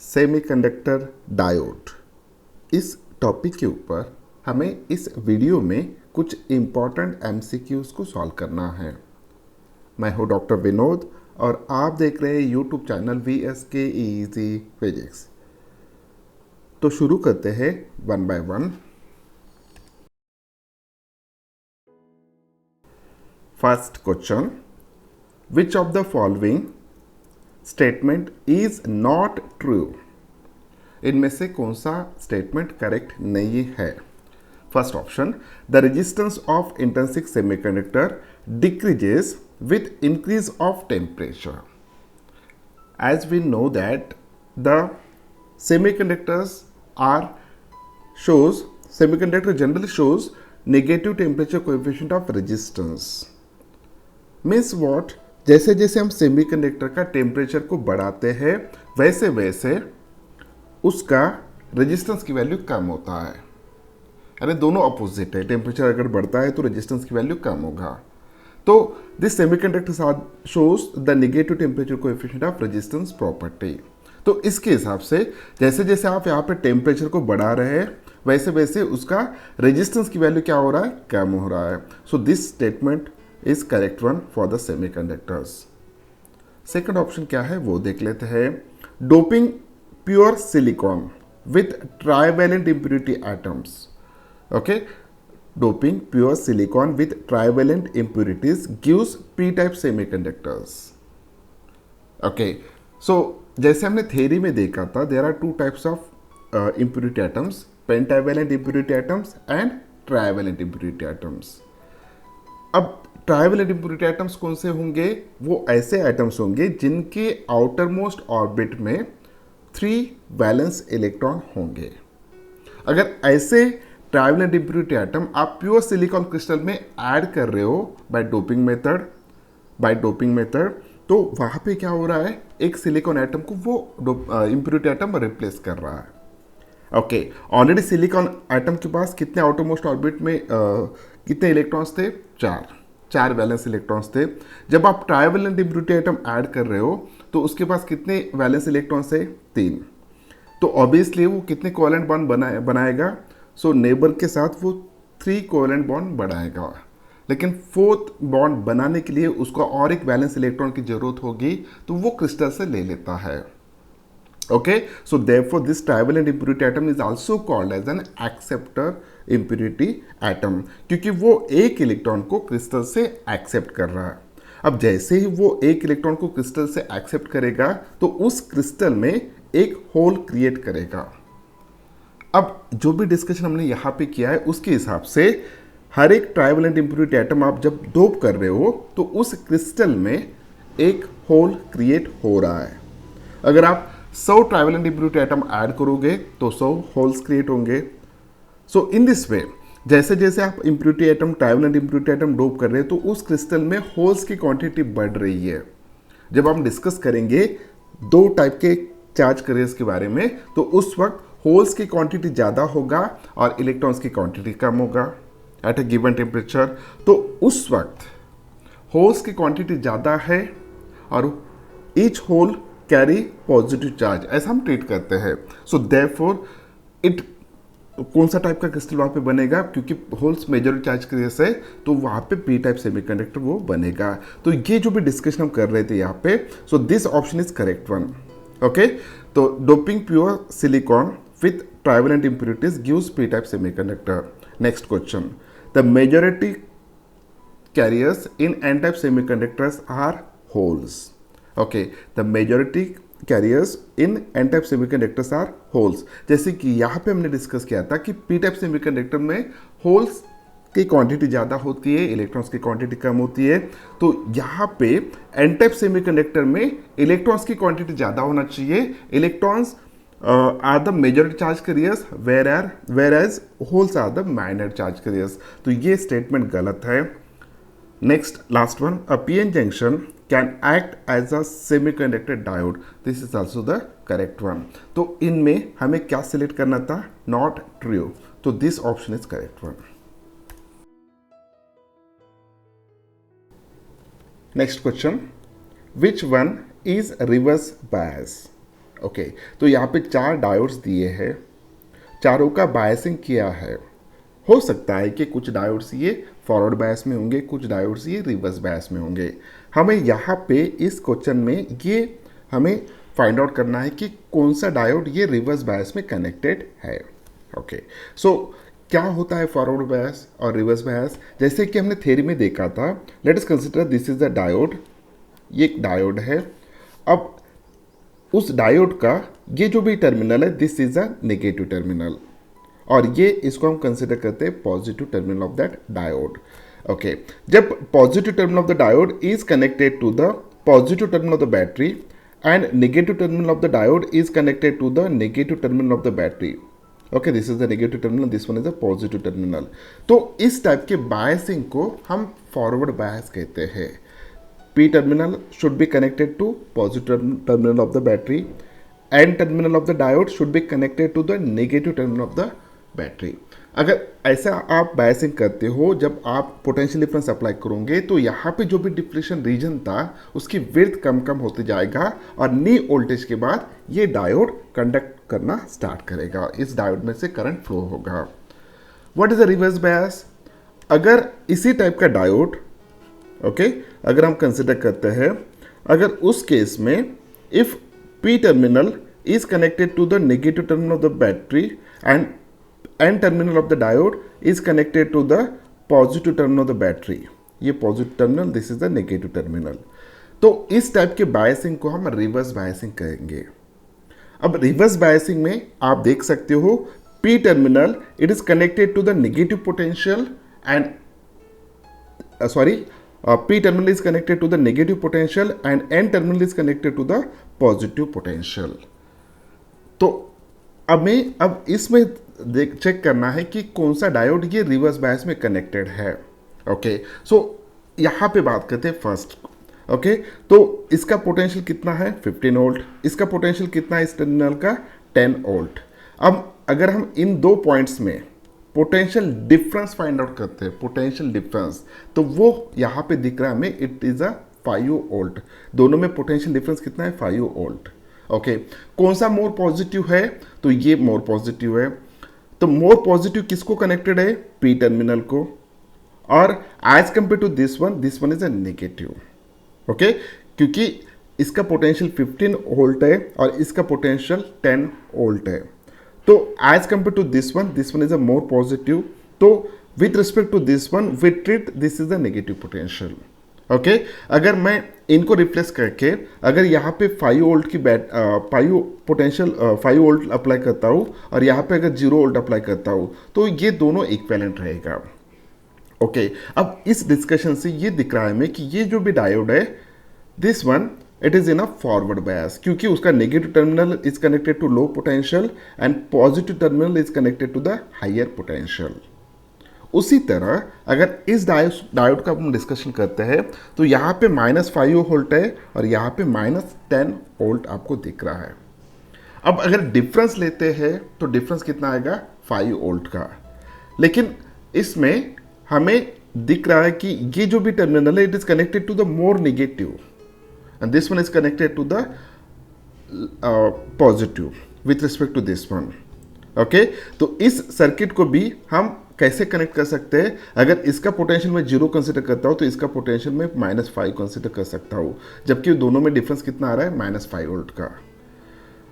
Semiconductor diode. इस topic के ऊपर हमें इस वीडियो में कुछ इम्पॉर्टेंट एमसीक्यूज को सॉल्व करना है। मैं हूं डॉक्टर विनोद और आप देख रहे हैं YouTube channel VSK Easy physics. तो शुरू करते हैं one by one. First question, which of the following statement is not true? इनमें से कौन सा स्टेटमेंट करेक्ट नहीं है? First option, the resistance of intrinsic semiconductor decreases with increase of temperature. As we know that the semiconductor generally shows negative temperature coefficient of resistance. Means what? जैसे जैसे हम semiconductor का टेम्परेचर को बढ़ाते हैं वैसे वैसे उसका रेजिस्टेंस की वैल्यू कम होता है। अरे दोनों अपोजिट है, टेम्परेचर अगर बढ़ता है तो रेजिस्टेंस की वैल्यू कम होगा। तो this semiconductor shows the negative temperature coefficient of resistance property. तो इसके हिसाब से जैसे जैसे आप यहाँ पे टेम्परेचर को बढ़ा रहे हैं वैसे वैसे उसका रेजिस्टेंस की वैल्यू क्या हो रहा है? कम हो रहा है। So this statement is correct one for the semiconductors. Second option क्या है वो देख लेते हैं। Doping pure silicon with trivalent impurity atoms. Okay, doping pure silicon with trivalent impurities gives p-type semiconductors. Okay, so जैसे हमने थ्योरी में देखा था, there are two types of impurity atoms, pentavalent impurity atoms and trivalent impurity atoms. अब trivalent impurity atoms कौन से होंगे? वो ऐसे एटम्स होंगे जिनके आउटर मोस्ट ऑर्बिट में 3 वैलेंस इलेक्ट्रॉन होंगे। अगर ऐसे ट्राइवेलेंट इम्प्योरिटी एटम आप प्योर सिलिकॉन क्रिस्टल में ऐड कर रहे हो बाय डोपिंग मेथड, तो वहाँ पे क्या हो रहा है? एक सिलिकॉन एटम को वो इम्प्योरिटी एटम रिप्लेस कर रहा है। ओके, ऑलरेडी सिलिकॉन एटम के पास कितने आउटरमोस्ट ऑर्बिट में कितने इलेक्ट्रॉन्स थे? 4 वैलेंस इलेक्ट्रॉन्स थे। जब आप ट्राइवेलेंट इम्प्योरिटी एटम ऐड कर रहे हो तो उसके पास कितने वैलेंस इलेक्ट्रॉन्स है? 3। तो ऑब्वियसली वो कितने कोवेलेंट बॉन्ड बनाएगा? सो नेबर के साथ वो 3 कोवेलेंट बॉन्ड बनाएगा, लेकिन 4th बॉन्ड बनाने के लिए उसको और एक वैलेंस इलेक्ट्रॉन की जरूरत होगी, तो वो क्रिस्टल से ले लेता है। Okay, so therefore this trivalent impurity atom is also called as an acceptor impurity atom, क्योंकि वो एक इलेक्ट्रॉन को क्रिस्टल से एक्सेप्ट कर रहा है। अब जैसे ही वो एक इलेक्ट्रॉन को क्रिस्टल से एक्सेप्ट करेगा तो उस क्रिस्टल में एक होल क्रिएट करेगा। अब जो भी डिस्कशन हमने यहाँ पे किया है उसके हिसाब से हर एक ट्राइवेलेंट इम्प्योरिटी एटम आप जब डोप कर रहे हो तो उस क्रिस्टल में एक होल क्रिएट हो रहा है। अगर आप 100 ट्राइवेलेंट इम्प्योरिटी एटम ऐड करोगे तो 100 होल्स क्रिएट होंगे। सो इन दिस वे जैसे जैसे आप ट्राइवेलेंट इम्प्योरिटी एटम डोप कर रहे हैं तो उस क्रिस्टल में होल्स की क्वांटिटी बढ़ रही है। जब हम डिस्कस करेंगे 2 टाइप के चार्ज कैरियर्स के बारे में तो उस वक्त होल्स की क्वांटिटी ज़्यादा होगा और इलेक्ट्रॉन्स की क्वांटिटी कम होगा एट अ गिवन टेम्परेचर। तो उस वक्त होल्स की क्वांटिटी ज़्यादा है और each hole carry positive charge, ऐसा हम ट्रीट करते हैं। सो देयरफॉर इट कौन सा टाइप का क्रिस्टल वहाँ पे बनेगा? क्योंकि होल्स मेजर चार्ज केस है तो वहाँ पे पी टाइप सेमीकंडक्टर वो बनेगा। तो ये जो भी डिस्कशन हम कर रहे थे यहाँ पे, so this option is correct one. Okay, तो doping pure silicon with trivalent impurities gives p-type semiconductor. Next question, the majority carriers in n-type semiconductors are holes. Okay, the majority carriers in n-type semiconductors are holes. जैसे कि यहाँ पे हमने discuss किया था कि p-type semiconductor में holes की क्वांटिटी ज़्यादा होती है, इलेक्ट्रॉन्स की क्वांटिटी कम होती है। तो यहाँ पे n-type semiconductor में इलेक्ट्रॉन्स की क्वांटिटी ज़्यादा होना चाहिए। Electrons are the major charge carriers whereas holes are the minor charge carriers। तो ये स्टेटमेंट गलत है। Next last one, a p-n junction can act as a semiconductor diode। This is also the correct one. तो इनमें हमें क्या select करना था? Not true. तो this option is correct one. Next question, which one is reverse bias? Okay, तो यहाँ पे 4 डायोड्स दिए हैं, चारों का बायसिंग किया है। हो सकता है कि कुछ डायोड्स ये फॉरवर्ड बायस में होंगे, कुछ डायोड्स ये रिवर्स बायस में होंगे। हमें यहाँ पे इस क्वेश्चन में ये हमें फाइंड आउट करना है कि कौन सा डायोड ये रिवर्स बायस में कनेक्टेड है। ओके, सो क्या होता है फॉरवर्ड बायस और रिवर्स बायस? जैसे कि हमने थ्योरी में देखा था, let us consider this is the diode, ये एक डायोड है। अब उस डायोड का ये जो भी टर्मिनल है, this is a negative terminal, और ये इसको हम कंसिडर करते हैं positive terminal of that diode. Okay, जब positive terminal of the diode is connected to the positive terminal of the battery and negative terminal of the diode is connected to the negative terminal of the battery. Okay, this is the negative terminal, this one is the positive terminal. तो इस type के biasing को हम forward bias कहते हैं। P terminal should be connected to positive terminal of the battery. N terminal of the diode should be connected to the negative terminal of the battery. अगर ऐसा आप बायसिंग करते हो, जब आप पोटेंशियल डिफरेंस अप्लाई करोगे तो यहाँ पे जो भी डिप्लेशन रीजन था उसकी विड्थ कम कम होते जाएगा, और नी वोल्टेज के बाद ये डायोड कंडक्ट करना स्टार्ट करेगा, इस डायोड में से करंट फ्लो होगा। What is the reverse bias? अगर इसी टाइप का डायोड ओके अगर हम कंसिडर करते हैं, अगर उस केस में if P terminal is connected to the negative terminal of the battery and N terminal of the diode is connected to the positive terminal of the battery, ये positive terminal, this is the negative terminal, तो इस type के biasing को हम reverse biasing कहेंगे। अब reverse biasing में आप देख सकते हो, P terminal it is connected to the negative potential and P terminal is connected to the negative potential and N terminal is connected to the positive potential. तो अब इसमें चेक करना है कि कौन सा डायोड ये रिवर्स बायस में कनेक्टेड है। ओके, सो यहाँ पे बात करते हैं फर्स्ट। ओके, तो इसका पोटेंशियल कितना है 15 वोल्ट, इसका पोटेंशियल कितना है इस टर्मिनल का 10 वोल्ट। अब अगर हम इन दो पॉइंट्स में पोटेंशियल डिफरेंस फाइंड आउट करते हैं, पोटेंशियल डिफरेंस, तो वो यहाँ पे दिख रहा है हमें, इट इज अ 5 वोल्ट। दोनों में पोटेंशियल डिफरेंस कितना है 5 वोल्ट। ओके, कौन सा मोर पॉजिटिव है? तो ये मोर पॉजिटिव है। तो मोर पॉजिटिव किसको कनेक्टेड है? पी टर्मिनल को, और as compare to this one is a negative. Okay, क्योंकि इसका पोटेंशियल 15 वोल्ट है और इसका पोटेंशियल 10 वोल्ट है, तो as compare to this one is a more positive, तो with respect to this one we treat this is a negative potential. Okay, अगर मैं इनको रिप्लेस करके अगर यहाँ पे 5 वोल्ट की 5 पोटेंशियल 5 वोल्ट अप्लाई करता हूँ और यहाँ पे अगर 0 वोल्ट अप्लाई करता हूँ, तो ये दोनों इक्विवेलेंट रहेगा। ओके, अब इस डिस्कशन से ये दिख रहा है हमें कि ये जो भी डायोड है, this one it is in a forward bias, क्योंकि उसका negative terminal is connected to low potential and positive terminal is connected to the higher potential. उसी तरह अगर इस डायोड का हम डिस्कशन करते हैं, तो यहाँ पे -5 वोल्ट है और यहाँ पे -10 वोल्ट आपको दिख रहा है। अब अगर डिफरेंस लेते हैं तो डिफरेंस कितना आएगा 5 वोल्ट का, लेकिन इसमें हमें दिख रहा है कि ये जो भी टर्मिनल है it is connected to the more negative and this one is connected to the positive with respect to this one. Okay, तो इस सर्किट को भी हम कैसे कनेक्ट कर सकते हैं? अगर इसका पोटेंशियल मैं 0 कंसिडर करता हूँ तो इसका पोटेंशियल मैं -5 कंसिडर कर सकता हूँ, जबकि दोनों में डिफरेंस कितना आ रहा है -5 वोल्ट का।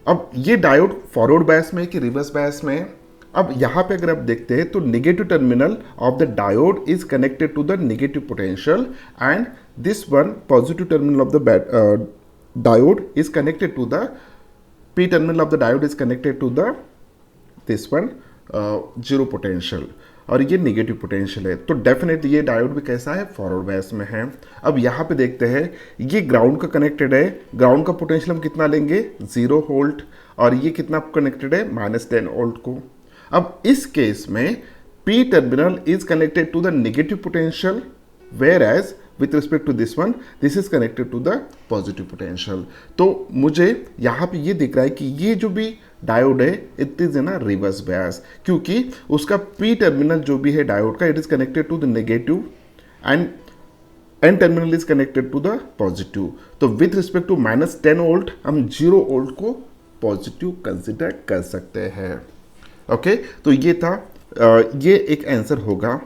अब ये डायोड फॉरवर्ड बायस में कि रिवर्स बायस में? अब यहाँ पे अगर आप देखते हैं तो negative terminal of the diode is connected to the negative potential and this one positive terminal of the diode is connected to the P terminal of the diode is connected to the this one 0 potential, और ये negative potential है, तो definitely ये diode भी कैसा है forward bias में है। अब यहाँ पे देखते हैं ये ग्राउंड का कनेक्टेड है, ग्राउंड का पोटेंशियल हम कितना लेंगे 0 वोल्ट, और ये कितना कनेक्टेड है -10 वोल्ट को। अब इस केस में P terminal is connected to the negative potential, whereas with respect to this one this is connected to the positive potential. तो मुझे यहाँ पे ये दिख रहा है कि ये जो भी डायोड है it is in a reverse bias, क्योंकि उसका P टर्मिनल जो भी है डायोड का it is connected to the negative and N terminal is connected to the positive. तो विथ रिस्पेक्ट टू -10 वोल्ट हम 0 वोल्ट को पॉजिटिव कंसिडर कर सकते हैं। ओके, तो ये था ये एक आंसर होगा।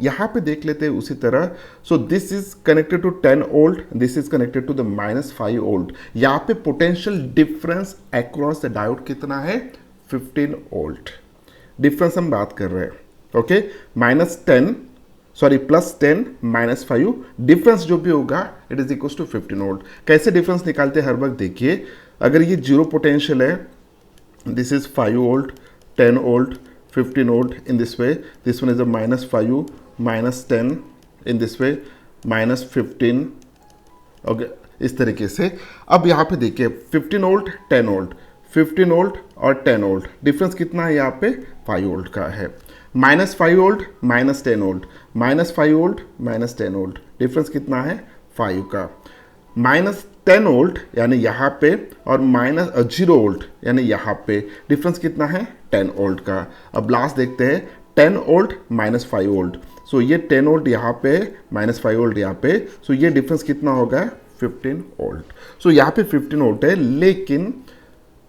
यहाँ पे देख लेते हैं उसी तरह। So this is connected to 10 volt, this is connected to the -5 volt. यहाँ पे potential difference across the diode कितना है? 15 वोल्ट डिफरेंस हम बात कर रहे हैं। ओके, +10 -5 डिफरेंस जो भी होगा it is equal to 15 volt. कैसे डिफरेंस निकालते हैं हर वक्त देखिए, अगर ये जीरो पोटेंशियल है, this is 5 volt, 10 volt, 15 volt in this way. This one is a -5, -10 in this way, -15. Okay, इस तरीके से। अब यहाँ पे देखिए 15 वोल्ट, 10 वोल्ट, 15 वोल्ट और 10 वोल्ट, डिफरेंस कितना है यहाँ पे? 5 वोल्ट का है। -5 volt, -10 volt, -5 volt, -10 volt, difference कितना है? 5 का। -10 वोल्ट यानी यहाँ पे और -0 वोल्ट यानी यहाँ पे, डिफरेंस कितना है? 10 वोल्ट का। अब लास्ट देखते हैं 10 वोल्ट -5 वोल्ट। सो ये 10 वोल्ट यहाँ पे, -5 वोल्ट यहाँ पे, सो ये डिफरेंस कितना होगा? 15 वोल्ट। सो यहाँ पे 15 वोल्ट है, लेकिन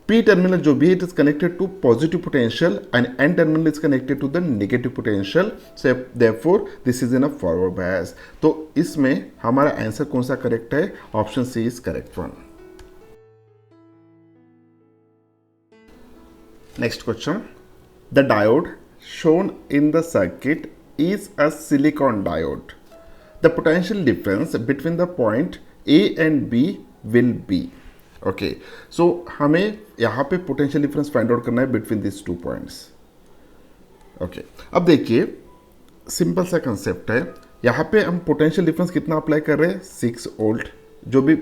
P टर्मिनल जो भी it is connected to positive potential and N terminal is connected to the negative potential, so therefore this is in a forward bias. तो इसमें हमारा आंसर कौन सा करेक्ट है? Option C is correct one. Next question. The diode shown in the circuit is a silicon diode. The potential difference between the point A and B will be. Okay. So हमें यहाँ पे potential difference find out करना है between these two points. Okay. अब देखिए simple सा concept है। यहाँ पे हम पोटेंशियल डिफरेंस कितना अप्लाई कर रहे हैं? 6 वोल्ट। जो भी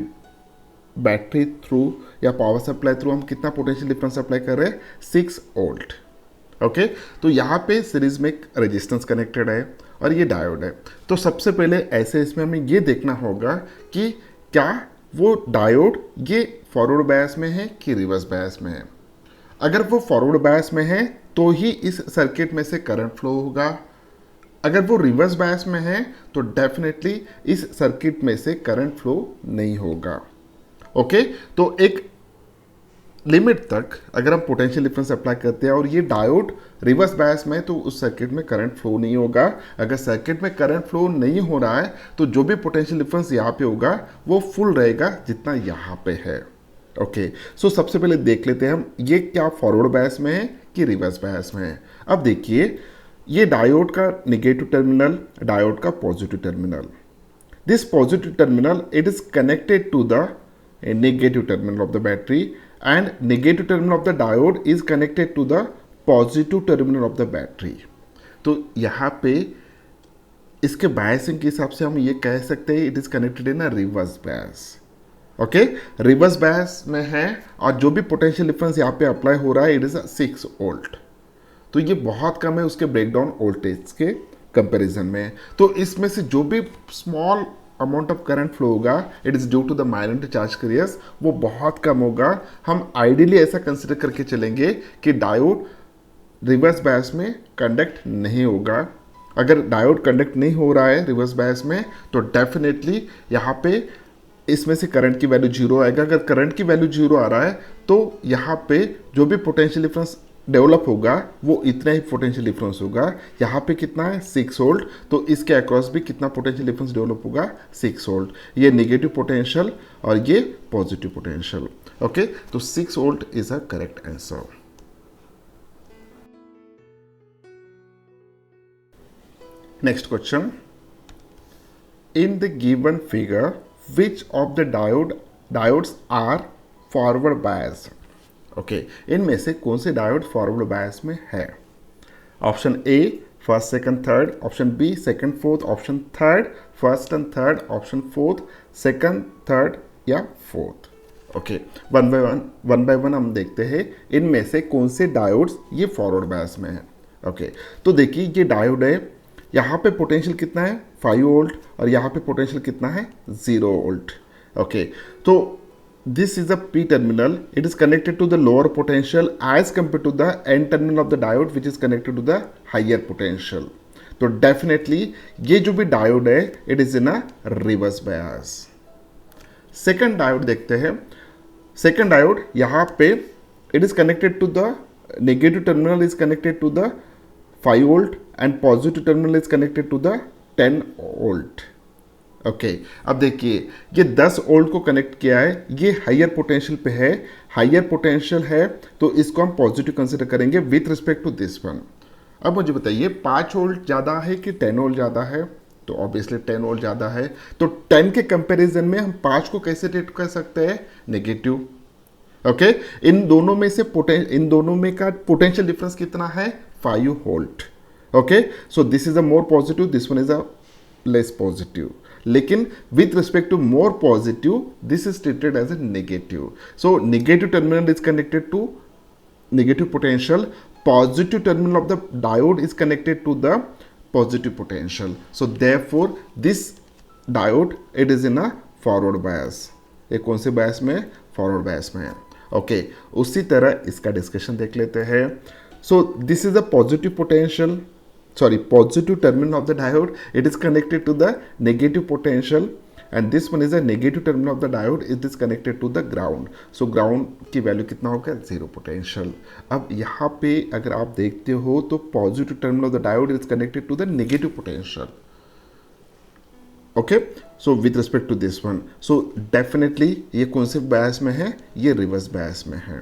बैटरी थ्रू या पावर सप्लाई थ्रू हम कितना पोटेंशियल डिफरेंस अप्लाई कर रहे हैं? 6 वोल्ट। ओके, तो यहाँ पे सीरीज में एक रेजिस्टेंस कनेक्टेड है और ये डायोड है। तो सबसे पहले ऐसे इसमें हमें ये देखना होगा कि क्या वो डायोड ये फॉरवर्ड बायस में है कि रिवर्स बायस में है। अगर वो फॉरवर्ड बायस में है तो ही इस सर्किट में से करंट फ्लो होगा। अगर वो रिवर्स बायस में है तो डेफिनेटली इस सर्किट में से करंट फ्लो नहीं होगा। ओके, तो एक लिमिट तक अगर हम पोटेंशियल डिफरेंस अप्लाई करते हैं और ये डायोड रिवर्स बायस में, तो उस सर्किट में करंट फ्लो नहीं होगा। अगर सर्किट में करंट फ्लो नहीं हो रहा है तो जो भी पोटेंशियल डिफरेंस यहाँ पे होगा वो फुल रहेगा जितना यहाँ पे है। ओके, सो सबसे पहले देख लेते हैं हम ये क्या फॉरवर्ड बायस में है कि रिवर्स बायस में है। अब देखिए ये डायोड का नेगेटिव टर्मिनल, डायोड का positive terminal. This positive terminal it is connected to the negative terminal of the battery and negative terminal of the diode is connected to the positive terminal of the battery. तो यहाँ पे इसके biasing के हिसाब से हम ये कह सकते हैं it is connected in a reverse bias. Okay, reverse bias में है और जो भी पोटेंशियल डिफरेंस यहाँ पे अप्लाई हो रहा है इट इज 6 वोल्ट। तो ये बहुत कम है उसके ब्रेकडाउन वोल्टेज के कंपैरिजन में। तो इसमें से जो भी small amount of current flow होगा it is due to the minor charge carriers, वो बहुत कम होगा। हम आइडियली ऐसा कंसिडर करके चलेंगे कि डायोड रिवर्स बायस में कंडक्ट नहीं होगा। अगर डायोड कंडक्ट नहीं हो रहा है रिवर्स बायस में तो डेफिनेटली यहाँ पे इसमें से करंट की वैल्यू 0 आएगा। अगर करंट की वैल्यू 0 आ रहा है तो यहाँ पे जो भी पोटेंशियल डिफरेंस डेवलप होगा वो इतना ही पोटेंशियल डिफरेंस होगा। यहाँ पे कितना है? 6 वोल्ट। तो इसके अक्रॉस भी कितना पोटेंशियल डिफरेंस डेवलप होगा? 6 वोल्ट। ये नेगेटिव पोटेंशियल और ये पॉजिटिव पोटेंशियल। ओके, तो 6 volt is a correct answer. Next question, in the given figure which of the diodes are forward biased? Okay, इनमें से कौन से डायोड फॉरवर्ड बायस में है? Option A first second third, option B second fourth, option third first and third, option fourth second third या fourth. Okay, one by one हम देखते हैं इनमें से कौन से डायोड्स ये फॉरवर्ड बायस में है। ओके, तो देखिए ये डायोड है, यहाँ पे पोटेंशियल कितना है? 5 वोल्ट और यहाँ पे पोटेंशियल कितना है? 0 वोल्ट। ओके, तो this is a P terminal, it is connected to the lower potential as compared to the N terminal of the diode which is connected to the higher potential. तो definitely ये जो भी diode है it is in a reverse bias. Second diode देखते हैं। Second diode यहाँ पे it is connected to the negative terminal is connected to the 5 volt and positive terminal is connected to the 10 volt. Okay अब देखिए ये 10 volt को connect किया है, ये हायर पोटेंशियल पे है, हायर पोटेंशियल है तो इसको हम पॉजिटिव कंसिडर करेंगे with respect to this one. अब मुझे बताइए 5 वोल्ट ज़्यादा है कि 10 वोल्ट ज़्यादा है, तो ऑब्वियसली 10 वोल्ट ज़्यादा है, तो 10 के कंपैरिजन में हम 5 को कैसे ट्रीट कर सकते हैं, नेगेटिव. ओके इन दोनों में से इन दोनों में का पोटेंशियल डिफरेंस कितना है, 5 volt. Okay so this is a more positive, this one is a less positive, लेकिन with respect to more positive this is treated as a negative. So negative terminal is connected to negative potential, positive terminal of the diode is connected to the positive potential. So therefore this diode it is in a forward bias. ये कौन से bias में, forward bias में है. Okay उसी तरह इसका discussion देख लेते हैं. So this is a positive potential, sorry positive terminal of the diode, it is connected to the negative potential and this one is a negative terminal of the diode, it is connected to the ground. So ground की value कितना होगा, 0 potential. अब यहाँ पे अगर आप देखते हो तो positive terminal of the diode is connected to the negative potential. Okay so with respect to this one, so definitely ये कौन से बायस में है, ये रिवर्स बायस में है.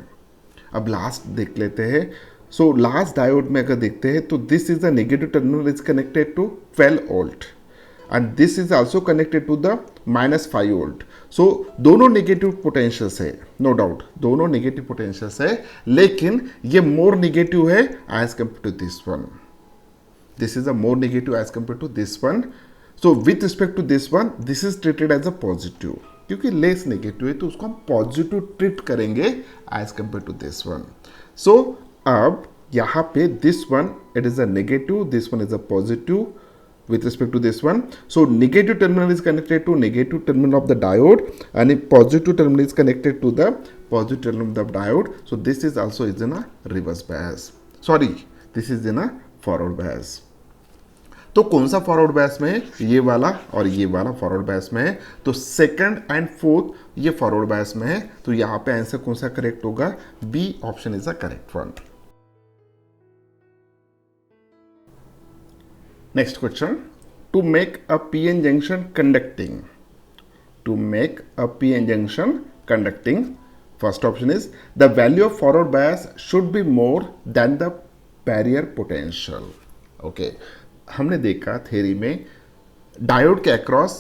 अब लास्ट देख लेते हैं. सो लास्ट डायोड में अगर देखते हैं तो this is the negative terminal is connected to 12 volt and this is also connected to the -5 volt. so दोनों नेगेटिव पोटेंशियल्स है, नो डाउट दोनों नेगेटिव पोटेंशियल्स है, लेकिन ये मोर नेगेटिव है as compare to this one. This is a more negative as compare to this one. So with respect to this one this is treated as a positive, क्योंकि less negative है तो उसको हम positive treat करेंगे as compare to this one. So अब यहाँ पे this one it is a negative, this one is a positive with respect to this one. So negative terminal is connected to negative terminal of the diode and a positive terminal is connected to the positive terminal of the diode. So this is also is in a reverse bias, sorry this is in a forward bias. तो कौन सा forward bias में है, ये वाला और ये वाला फॉरवर्ड बायस में है. तो सेकंड एंड फोर्थ ये फॉरवर्ड बायस में है, तो यहाँ पे आंसर कौन सा करेक्ट होगा, B option is a correct one. Next question, to make a PN junction conducting. To make a PN junction conducting, first option is the value of forward bias should be more than the barrier potential. Okay, हमने देखा theory में diode के across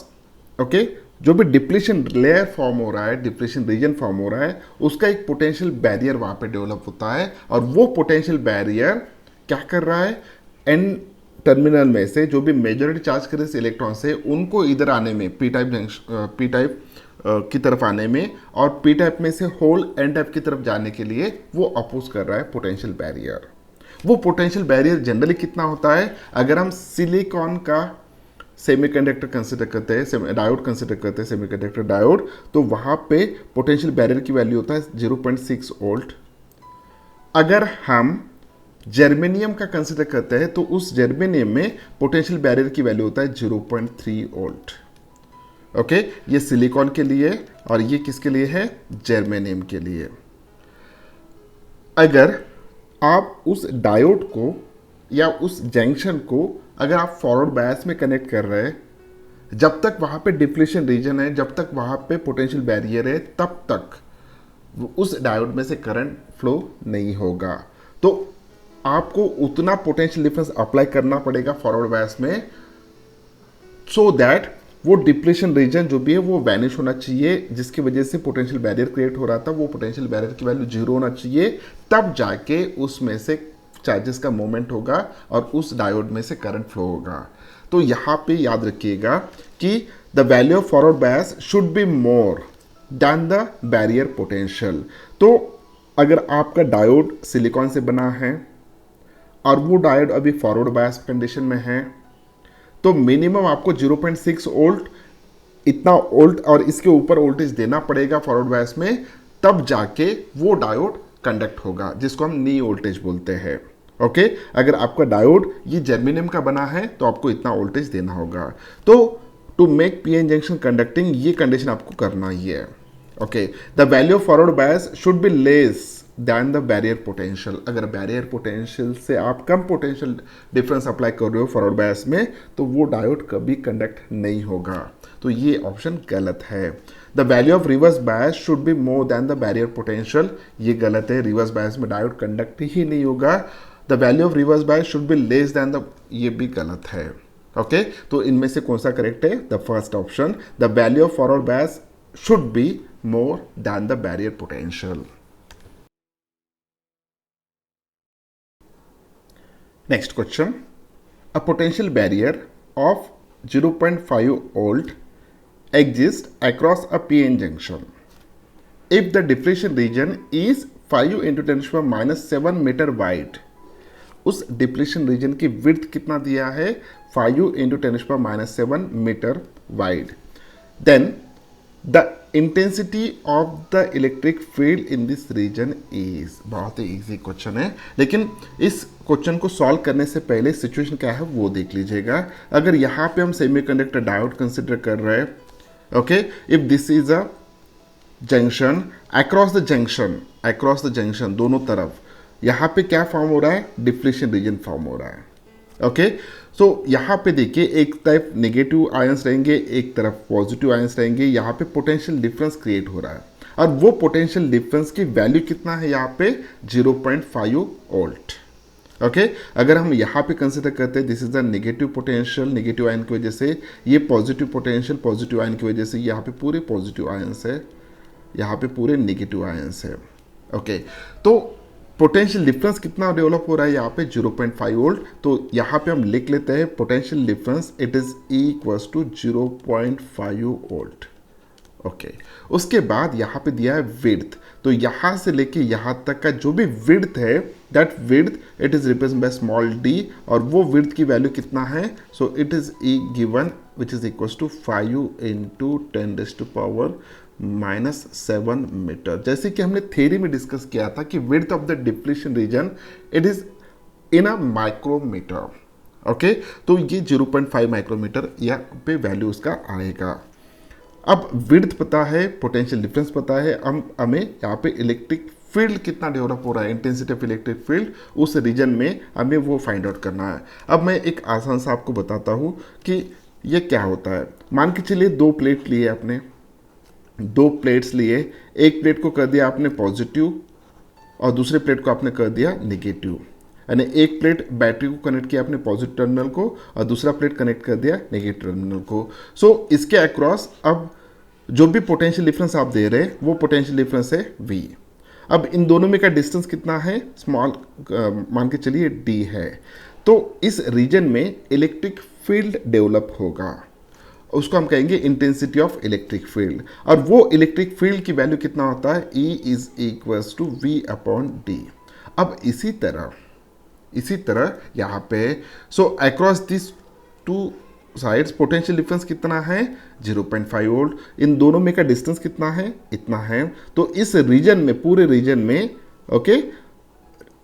okay जो भी depletion layer form हो रहा है, depletion region form हो रहा है, उसका एक पोटेंशियल बैरियर वहाँ पे डेवलप होता है और वो पोटेंशियल बैरियर क्या कर रहा है, एन टर्मिनल में से जो भी मेजॉरिटी चार्ज करे इस इलेक्ट्रॉन से उनको इधर आने में पी टाइप की तरफ आने में और पी टाइप में से होल एन टाइप की तरफ जाने के लिए वो अपोज कर रहा है पोटेंशियल बैरियर. वो पोटेंशियल बैरियर जनरली कितना होता है, अगर हम सिलिकॉन का सेमीकंडक्टर कंसिडर करते हैं, डायोड कंसिडर करते हैं सेमीकंडक्टर डायोड, तो वहाँ पे पोटेंशियल बैरियर की वैल्यू होता है 0.6 वोल्ट. अगर हम जर्मेनियम का कंसिडर करते हैं तो उस जर्मेनियम में पोटेंशियल बैरियर की वैल्यू होता है 0.3 वोल्ट. ओके ये सिलिकॉन के लिए और ये किसके लिए है, जर्मेनियम के लिए. अगर आप उस डायोड को या उस जंक्शन को अगर आप फॉरवर्ड बायस में कनेक्ट कर रहे हैं, जब तक वहाँ पे डिप्लीशन रीजन है, जब तक वहाँ पे पोटेंशियल बैरियर है, तब तक उस डायोड में से करंट फ्लो नहीं होगा. तो आपको उतना पोटेंशियल डिफरेंस अप्लाई करना पड़ेगा फॉरवर्ड बायस में, सो दैट वो डिप्लीशन रीजन जो भी है वो वैनिश होना चाहिए, जिसकी वजह से पोटेंशियल बैरियर क्रिएट हो रहा था, वो पोटेंशियल बैरियर की वैल्यू 0 होना चाहिए, तब जाके उसमें से चार्जेस का मूवमेंट होगा और उस डायोड में से करंट फ्लो होगा. तो यहाँ पे याद रखिएगा कि the value of forward bias should be more than the barrier potential. तो अगर आपका डायोड सिलिकॉन से बना है और वो डायोड अभी फॉरवर्ड बायस कंडीशन में है, तो मिनिमम आपको 0.6 वोल्ट इतना वोल्ट और इसके ऊपर वोल्टेज देना पड़ेगा फॉरवर्ड बायस में, तब जाके वो डायोड कंडक्ट होगा, जिसको हम नी वोल्टेज बोलते हैं. ओके अगर आपका डायोड ये जर्मेनियम का बना है तो आपको इतना वोल्टेज देना होगा. तो to make PN junction conducting ये कंडीशन आपको करना ही है. Okay the value of forward bias should be less than the barrier potential. अगर बैरियर पोटेंशियल से आप कम पोटेंशियल डिफरेंस अप्लाई कर रहे हो फॉरवर्ड बायस में, तो वो डायोड कभी कंडक्ट नहीं होगा। तो ये ऑप्शन गलत है। The value of reverse bias should be more than the barrier potential, ये गलत है। रिवर्स बायस में डायोड कंडक्ट ही नहीं होगा। The value of reverse bias should be less than the, ये भी गलत है। ओके तो इनमें से कौन सा करेक्ट है? The first option, the value of forward bias should B more than the barrier potential. Next question. A potential barrier of 0.5 volt exists across a PN junction. If the depletion region is 5 into 10 to the power minus 7 meter wide, उस depletion region की width कितना दिया है? 5 into 10 to the power minus 7 meter wide. Then the intensity of the electric field in this region is, बहुत ही easy question है, लेकिन इस क्वेश्चन को सॉल्व करने से पहले सिचुएशन क्या है वो देख लीजिएगा। अगर यहाँ पे हम सेमीकंडक्टर डायोड कंसिडर कर रहे हैं, okay, if this is a junction, across the junction दोनों तरफ यहाँ पे क्या फॉर्म हो रहा है? डिप्लीशन रीजन फॉर्म हो रहा है। ओके सो यहाँ पे देखिए एक तरफ नेगेटिव आयंस रहेंगे, एक तरफ पॉजिटिव आयंस रहेंगे। यहाँ पे पोटेंशियल डिफरेंस क्रिएट हो रहा है और वो पोटेंशियल डिफरेंस की वैल्यू कितना है यहाँ पे? 0.5 वोल्ट। ओके अगर हम यहाँ पे कंसिडर करते हैं this is the negative potential, negative ion की वजह से, ये पॉजिटिव पोटेंशियल, पॉजिटिव आयन की वजह से, यहाँ पे पूरे पॉजिटिव आयंस है, यहाँ पे पूरे नेगेटिव आयंस है। ओके तो पोटेंशियल डिफरेंस कितना डेवलप हो रहा है यहाँ पे? 0.5 वोल्ट। तो यहाँ पे हम लिख लेते हैं potential difference it is equals to 0.5 volt. Okay उसके बाद यहाँ पे दिया है विड्थ, तो यहाँ से लेके यहाँ तक का जो भी विड्थ है that width it is represent by small D, और वो विड्थ की वैल्यू कितना है? So it is given which is equals to 5 into 10 raised to power -7 meter. जैसे कि हमने थ्योरी में डिस्कस किया था कि width of the depletion region it is in a micrometer. Okay तो ये 0.5 माइक्रोमीटर यहाँ पे वैल्यू उसका आएगा। अब विड्थ पता है, पोटेंशियल डिफरेंस पता है, हमें यहाँ पे इलेक्ट्रिक फील्ड कितना डेवलप हो रहा है, इंटेंसिटी ऑफ इलेक्ट्रिक फील्ड उस रीजन में हमें वो फाइंड आउट करना है। अब मैं एक आसान सा आपको बताता हूँ कि ये क्या होता है। मान के चलिए दो प्लेट लिए आपने, दो प्लेट्स लिए, एक प्लेट को कर दिया आपने पॉजिटिव और दूसरे प्लेट को आपने कर दिया नेगेटिव, यानी एक प्लेट बैटरी को कनेक्ट किया आपने पॉजिटिव टर्मिनल को और दूसरा प्लेट कनेक्ट कर दिया नेगेटिव टर्मिनल को। सो इसके अक्रॉस अब जो भी पोटेंशियल डिफरेंस आप दे रहे हैं वो पोटेंशियल डिफरेंस है V। अब इन दोनों में का डिस्टेंस कितना है? स्मॉल मान के चलिए D है। तो इस रीजन में इलेक्ट्रिक फील्ड डेवलप होगा, उसको हम कहेंगे इंटेंसिटी ऑफ इलेक्ट्रिक फील्ड, और वो इलेक्ट्रिक फील्ड की वैल्यू कितना होता है? E is equals to V/D। अब इसी तरह यहाँ पे so across this two sides potential difference कितना है? 0.5 वोल्ट। इन दोनों में का डिस्टेंस कितना है? इतना है। तो इस रीजन में, पूरे रीजन में, ओके,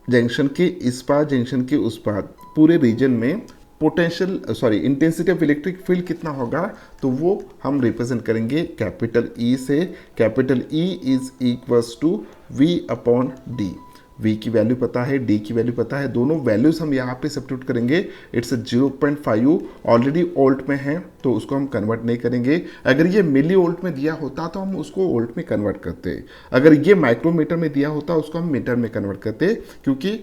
जंक्शन के इस पार जंक्शन के उस पार पूरे रीजन में इंटेंसिटी ऑफ इलेक्ट्रिक फील्ड कितना होगा? तो वो हम रिप्रेजेंट करेंगे कैपिटल E से। Capital E is equals to V/D। V की वैल्यू पता है, D की वैल्यू पता है, दोनों वैल्यूज हम यहाँ पे सब्स्टिट्यूट करेंगे। इट्स 0.5 ऑलरेडी वोल्ट में है तो उसको हम कन्वर्ट नहीं करेंगे। अगर ये मिली वोल्ट में दिया होता तो हम उसको वोल्ट में कन्वर्ट करते, अगर ये माइक्रोमीटर में दिया होता उसको हम मीटर में कन्वर्ट करते, क्योंकि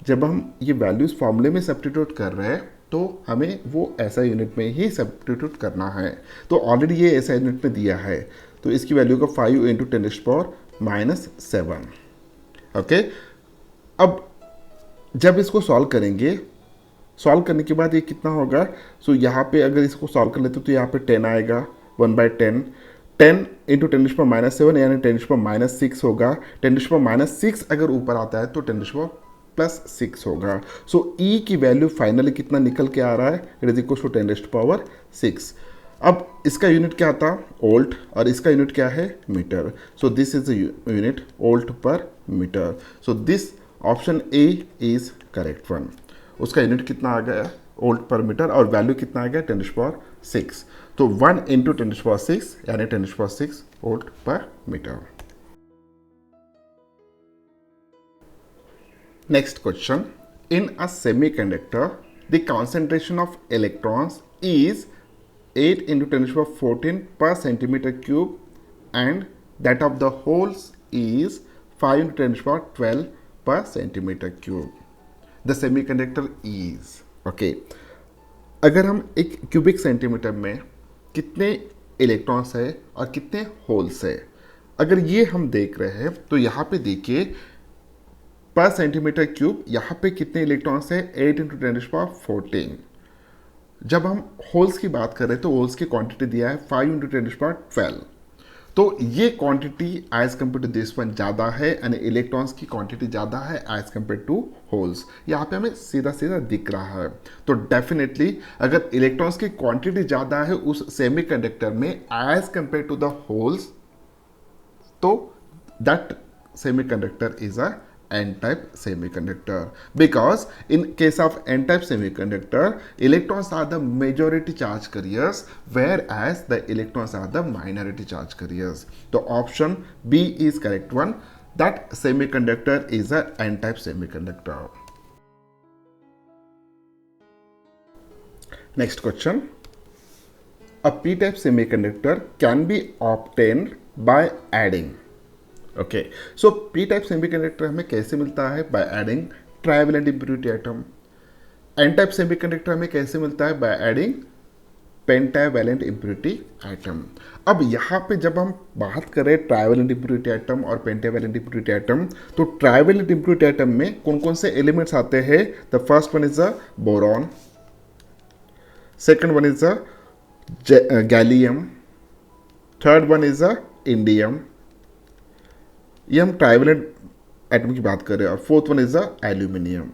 जब हम ये वैल्यूज फॉर्मूले में सब्स्टिट्यूट कर रहे हैं तो हमें वो ऐसा यूनिट में ही सब्स्टिट्यूट करना है। तो ऑलरेडी ये ऐसा यूनिट में दिया है तो इसकी वैल्यू को 5 into 10⁻⁷। ओके अब जब इसको सॉल्व करेंगे, सॉल्व करने के बाद ये कितना होगा? सो यहाँ पे अगर इसको सॉल्व कर लेते तो यहाँ पे 10 आएगा, 1/10। 10 into 10⁻⁷ यानी 10⁻⁶ होगा। 10⁻⁶ अगर ऊपर आता है तो 10⁻+6 होगा। सो E की वैल्यू फाइनली कितना निकल के आ रहा है? It is equal to 10⁻6। अब इसका यूनिट क्या था? वोल्ट, और इसका यूनिट क्या है? Metre. So this is the unit volt per metre. So this option A is correct one. उसका यूनिट कितना आ गया? वोल्ट पर मीटर, और वैल्यू कितना आ गया? 10⁻6। तो 1 into 10⁻6 यानी 10⁻6 volt per metre. Next question. In a semiconductor, the concentration of electrons is 8 into 10 to the power 14 per centimeter cube, and that of the holes is 5 into 10 to the power 12 per centimeter cube. The semiconductor is, okay. अगर हम एक cubic centimetre में कितने electrons है और कितने holes है, अगर ये हम देख रहे हैं तो यहाँ पे देखिए पर सेंटीमीटर क्यूब यहाँ पे कितने इलेक्ट्रॉन्स है 8 इंटू 10 पावर 14। जब हम होल्स की बात करें तो होल्स की क्वांटिटी दिया है 5 इंटू 10 पावर 12। तो ये quantity as compare to this one ज़्यादा है यानी इलेक्ट्रॉन्स की क्वांटिटी ज़्यादा है एज कम्पेयर टू होल्स। यहाँ पे हमें सीधा सीधा दिख रहा है। तो डेफिनेटली अगर इलेक्ट्रॉन्स की क्वांटिटी ज़्यादा है उस सेमीकंडक्टर में as compare to the holes, तो that semiconductor is a n-type semiconductor, because in case of n-type semiconductor electrons are the majority charge carriers whereas the electrons are the minority charge carriers. So option B is correct one, that semiconductor is a n-type semiconductor. Next question. A p-type semiconductor can be obtained by adding. Okay, so P type semiconductor हमें कैसे मिलता है? By adding trivalent impurity atom. N type semiconductor हमें कैसे मिलता है? By adding pentavalent impurity atom. अब यहाँ पे जब हम बात करें ट्राइवेलेंट इम्प्योरिटी एटम और पेंटावैलेंट इम्प्योरिटी एटम, तो ट्राइवेलेंट इम्प्योरिटी एटम में कौन कौन से एलिमेंट्स आते हैं? The first one is a boron, second one is a gallium, third one is a indium, ये हम ट्राइवेलेंट एटम की बात कर रहे हैं, और fourth one is the aluminium.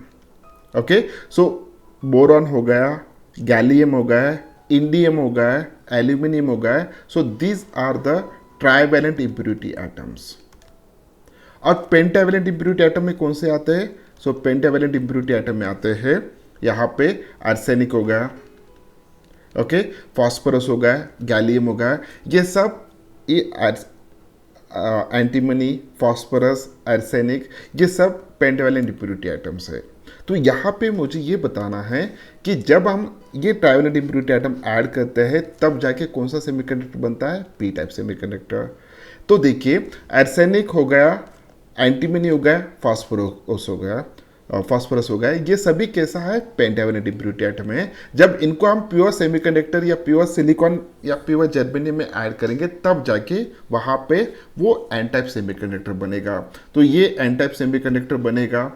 Okay, so boron हो गया, गैलियम हो गया, इंडियम हो गया, एल्यूमिनियम हो गया। So these are the trivalent impurity atoms. और पेंटावैलेंट इम्प्योरिटी एटम में कौन से आते हैं? सो पेंटावैलेंट इम्प्योरिटी एटम में आते हैं यहाँ पे आर्सेनिक हो गया, ओके, फॉस्फोरस हो गया, गैलियम हो गया, ये सब एंटीमनी, फॉस्फोरस, आर्सेनिक, ये सब पेंटावैलेंट इम्प्योरिटी एटम्स है। तो यहाँ पे मुझे ये बताना है कि जब हम ये ट्राइवेलेंट इम्प्योरिटी एटम ऐड करते हैं तब जाके कौन सा सेमीकंडक्टर बनता है? P type semiconductor. तो देखिए आर्सेनिक हो गया, एंटीमनी हो गया, फॉस्फोरस हो गया, ये सभी कैसा है? पेंटावैलेंट इम्प्योरिटी एटम है। जब इनको हम प्योर सेमीकंडक्टर या प्योर सिलिकॉन या प्योर जर्मेनियम में ऐड करेंगे तब जाके वहाँ पे वो एन टाइप सेमीकंडक्टर बनेगा। तो ये एन टाइप सेमीकंडक्टर बनेगा,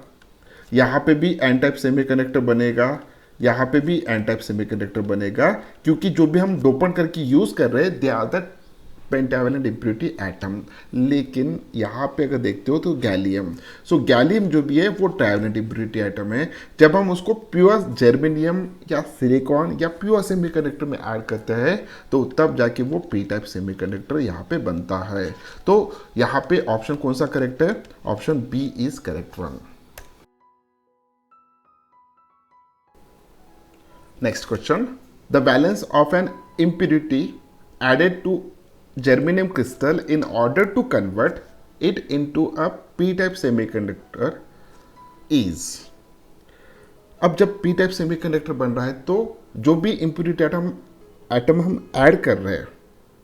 यहाँ पे भी एन टाइप सेमीकंडक्टर बनेगा, यहाँ पे भी एन टाइप सेमीकंडक्टर बनेगा, क्योंकि जो भी हम डोपन करके यूज़ कर रहे हैं they are the pentavalent impurity atom. लेकिन यहाँ पे अगर देखते हो तो गैलियम, सो गैलियम जो भी है वो ट्राइवेलेंट इम्प्योरिटी एटम है। जब हम उसको प्योर जर्मेनियम या सिलिकॉन या प्योर सेमीकंडक्टर में ऐड करते हैं तो तब जाके वो पी टाइप सेमीकंडक्टर यहाँ पे बनता है। तो यहाँ पे ऑप्शन कौन सा करेक्ट है? Option B is correct one. Next question. The valence of an impurity added to germanium crystal in order to convert it into a p-type semiconductor is. अब जब p-type semiconductor बन रहा है तो जो भी impurity atom हम ऐड कर रहे हैं,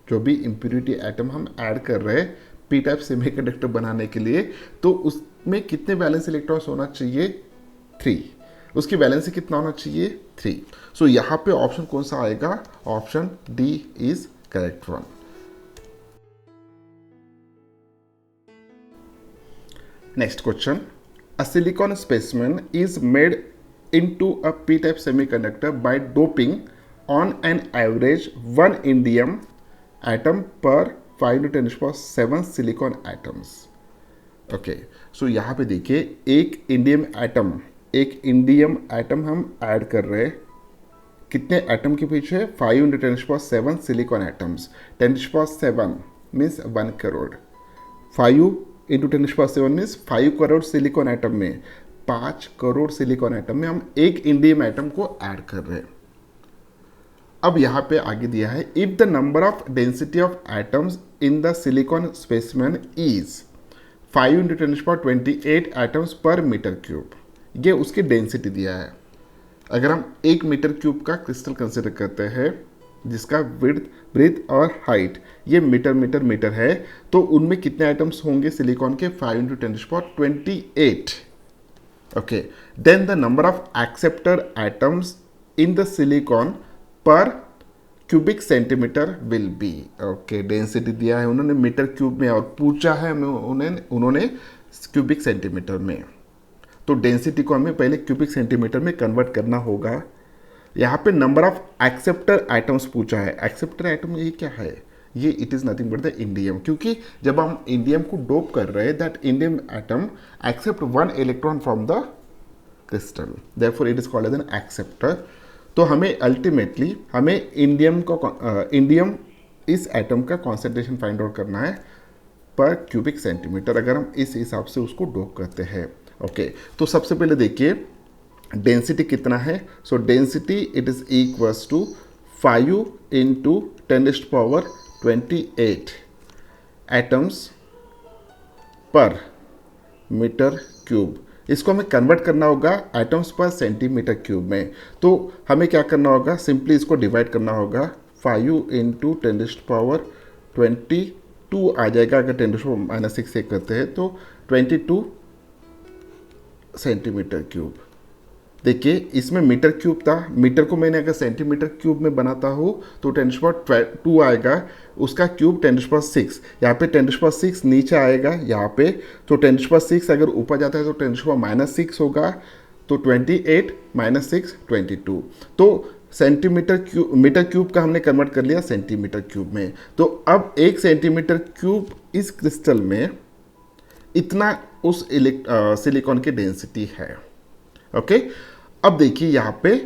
जो भी impurity atom हम ऐड कर रहे हैं p-type semiconductor बनाने के लिए, तो उसमें कितने वैलेंस इलेक्ट्रॉन्स होना चाहिए? 3. उसकी वैलेंसी कितना होना चाहिए? 3. सो यहाँ पे ऑप्शन कौन सा आएगा? Option D is correct one. Next question. A silicon specimen is made into a p-type semiconductor by doping on an average 1 indium atom per 5 to 10 power 7 silicon atoms. Okay, सो यहाँ पे देखिए एक इंडियम एटम हम add कर रहे हैं. कितने atom के पीछे? 5 into 10 power 7 silicon atoms. 10 power 7 means 1 crore. 5 into 10 power 7 means 5 crore silicon atom में, 5 करोड़ सिलिकॉन एटम में हम एक इंडियम एटम को ऐड कर रहे हैं. अब यहाँ पे आगे दिया है if the number of density of atoms in the silicon specimen is 5 into 10 power 28 atoms per meter cube. ये उसकी डेंसिटी दिया है। अगर हम 1 मीटर क्यूब का क्रिस्टल कंसिडर करते हैं जिसका विड्थ, ब्रेथ और हाइट ये मीटर मीटर मीटर है, तो उनमें कितने आइटम्स होंगे सिलिकॉन के? 5 × 10⁻28। Okay, then the number of acceptor items in the silicon per cubic centimetre will be. Okay, density दिया है उन्होंने मीटर क्यूब में और पूछा है उन्होंने क्यूबिक सेंटीमीटर में। तो डेंसिटी को हमें पहले क्यूबिक सेंटीमीटर में कन्वर्ट करना होगा। यहाँ पे नंबर ऑफ एक्सेप्टर आइटम्स पूछा है। एक्सेप्टर आइटम ये क्या है? ये it is nothing but the indium, क्योंकि जब हम इंडियम को डोप कर रहे हैं that indium atom accept 1 electron from the crystal, therefore it is called as an acceptor. तो हमें अल्टीमेटली हमें इंडियम इस एटम का कॉन्सेंट्रेशन फाइंड आउट करना है पर क्यूबिक सेंटीमीटर, अगर हम इस हिसाब से उसको डोप करते हैं। ओके, तो सबसे पहले देखिए डेंसिटी कितना है। So density it is equals to 5 × 10⁻28 atoms per meter cube. इसको हमें कन्वर्ट करना होगा एटम्स पर सेंटीमीटर क्यूब में। तो हमें क्या करना होगा? सिंपली इसको डिवाइड करना होगा। 5 × 10⁻22 आ जाएगा, अगर 10⁻6 से करते हैं तो 22 सेंटीमीटर क्यूब। देखिए इसमें मीटर क्यूब था, मीटर को मैंने अगर सेंटीमीटर क्यूब में बनाता हूँ तो 10⁻2 आएगा, उसका क्यूब 10⁻6। यहाँ पे 10⁻6 नीचे आएगा यहाँ पे, तो 10⁻6 अगर ऊपर जाता है तो 10⁻6 होगा, तो 28 - 6 22। तो मीटर क्यूब का हमने कन्वर्ट कर लिया सेंटीमीटर क्यूब में। तो अब 1 सेंटीमीटर क्यूब इस क्रिस्टल में इतना उस सिलिकॉन की डेंसिटी है। ओके, अब देखिए यहाँ पे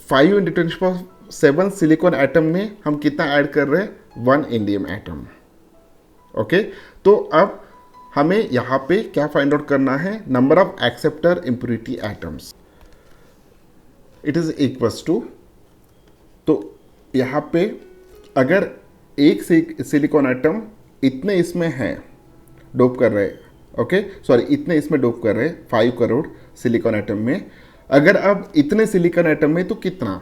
5 × 10⁻7 सिलिकॉन एटम में हम कितना ऐड कर रहे हैं? 1 इंडियम एटम। ओके, तो अब हमें यहाँ पे क्या फाइंड आउट करना है? Number of acceptor impurity atoms it is equals to, तो यहाँ पे अगर एक सिलिकॉन एटम इतने इसमें है डोप कर रहे हैं, ओके सॉरी इतने इसमें डोप कर रहे हैं 5 करोड़ सिलिकॉन एटम में, अगर अब इतने सिलिकॉन एटम में तो कितना?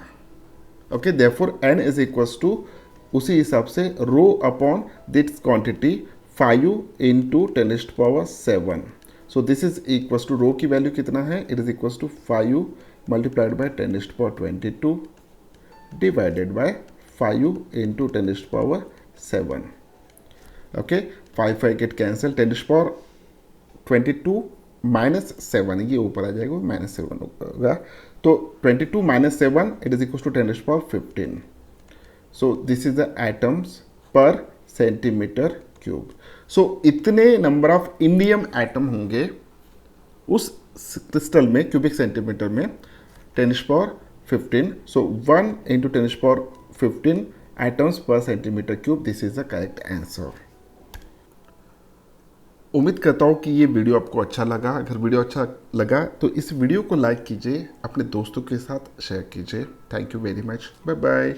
Okay, therefore n is equals to उसी हिसाब से rho upon this quantity 5 × 10⁻7। So this is equals to rho की वैल्यू कितना है? It is equals to 5 multiplied by 10⁻22 divided by 5 × 10⁻7। Okay, 5 get cancel, 10⁻22 -7 ये ऊपर आ जाएगा, -7 होगा, तो 22 - 7 it is equal to 10⁻15। So this is the atoms per centimetre cube. So इतने number of indium atom होंगे उस क्रिस्टल में क्यूबिक सेंटीमीटर में 10⁻15। सो 1 × 10⁻15 atoms per centimetre cube. This is the correct answer. उम्मीद करता हूँ कि ये वीडियो आपको अच्छा लगा। अगर वीडियो अच्छा लगा तो इस वीडियो को लाइक कीजिए, अपने दोस्तों के साथ शेयर कीजिए। Thank you very much, bye bye.